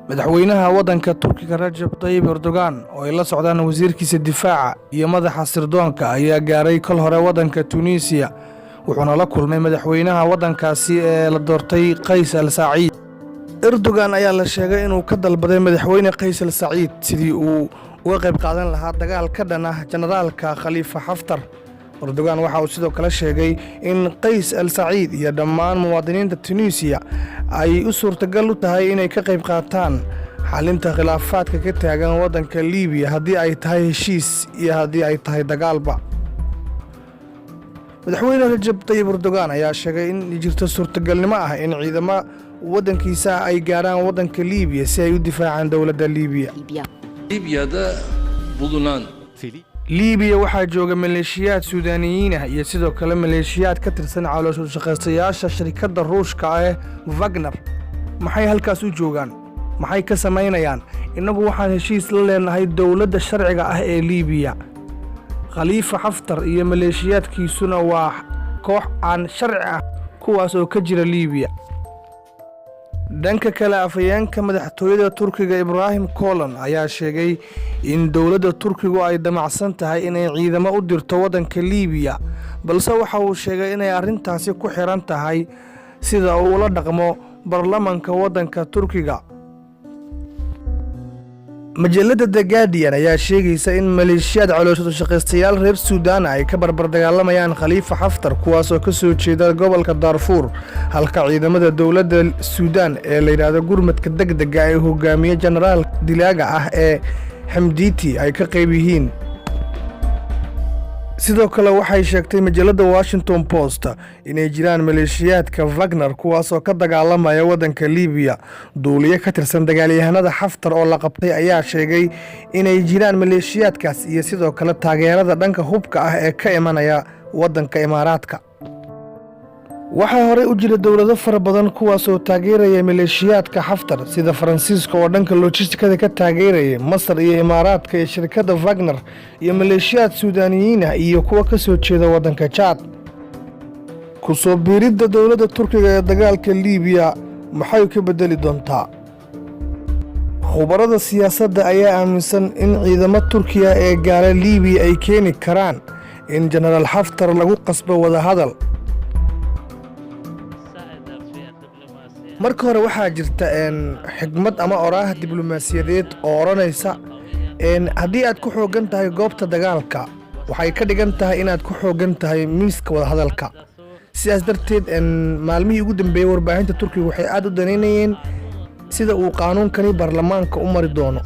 madaxweynaha waddanka Turkiga Rajab Tayyip Erdogan oo ay la socdaan wasiirkiisa difaaca iyo madaxa sirdoonka ayaa gaaray kol hore waddanka Tunisia wuxuuna la kulmay madaxweynaha waddankaasi ee la doortay Qays al-Saciid. Erdogan ayaa la sheegay inuu ka dalbaday madaxweyne Qays al-Saciid sidii uu uga qayb qaadan lahaa dagaal ka dhan ah generaalka Khalifa Haftar. Erdogan waxa uu sidoo kale sheegay in Qays al-Saciid iyo dhammaan muwaadiniinta Tunisia ay u suurtagal u tahay inay ka qayb qaataan xalinta khilaafaadka ka taagan waddanka Liibiya haddii ay tahay heshiis iyo haddii ay tahay dagaalba. madaxweyne Rajab Tayyip Erdogan ayaa sheegay in jirto suurtagalnimo ah in ciidamada waddankiisa ay gaaraan waddanka Liibiya si ay u difaacaan dawladda Liibiya. Liibiyada bulunan Liibiya waxaa jooga maleeshiyaad Suudaaniyiin ah iyo sidoo kale maleeshiyaad ka tirsan caloosha shaqaystayaasha shirkadda Ruushka ah Wagner. Maxay halkaas u joogaan? Maxay ka sameynayaan? Inagu waxaan heshiis la leenahay dawladda sharciga ah ee Liibiya. Khalifa Haftar iyo maleeshiyaadkiisuna waa koox aan sharci ah kuwaas oo ka jira Liibiya. dhanka kale afayeenka madaxtooyada Turkiga Ibrahim Kolan ayaa sheegay in dawladda Turkigu ay damacsan tahay inay ciidamo u dirto waddanka Liibiya balse waxa uu sheegay inay arrintaasi ku xiran tahay sida uu la dhaqmo baarlamaanka waddanka Turkiga. Majalada The Guardian ayaa sheegaysa in maleeshiyada caloosha shaqaystayaal reer Suudaan ay ka barbar dagaalamayaan Khalifa Haftar kuwaas oo ka soo jeeda gobolka Darfur halka ciidamada dawladda Suudaan ee la yiraahdo gurmadka degdega ah ee hogaamiye generaal dilaaga ah ee Hamditi ay ka qayb yihiin. sidoo kale waxay sheegtay majalada Washington Post inay jiraan maleeshiyaadka Wagner kuwaas oo ka dagaalamaya waddanka Liibiya. duuliye ka tirsan dagaalyahanada Haftar oo la qabtay ayaa sheegay inay jiraan maleeshiyaadkaas iyo sidoo kale taageerada dhanka hubka ah ee ka imanaya waddanka Imaaraadka. waxaa hore u jira dawlado fara badan kuwaas oo taageeraya maleeshiyaadka Haftar sida Faransiiska oo dhanka logistikada ka taageeraya Masar iyo Imaaraadka iyo shirkadda Wagner iyo maleeshiyaad Suudaaniyiin ah iyo kuwa ka soo jeeda waddanka Chad. ku soo biiridda dawladda Turkiga ee dagaalka Liibiya maxay ka bedeli doontaa? khubarada siyaasadda ayaa aaminsan in ciidamada Turkiga ee gaara Liibiya ay keeni karaan in generaal Haftar lagu qasbo wada hadal. marka hore waxaa jirta xigmad ama oraah diblomaasiyadeed oo oranaysa haddii aad ku xoogan tahay goobta dagaalka waxay ka dhigan tahay inaad ku xoogan tahay miiska wada hadalka. sidaas darteed maalmihii ugu dambeeyay warbaahinta Turkiga waxay aad u daneynayeen sida uu qaanuunkani baarlamaanka u mari doono.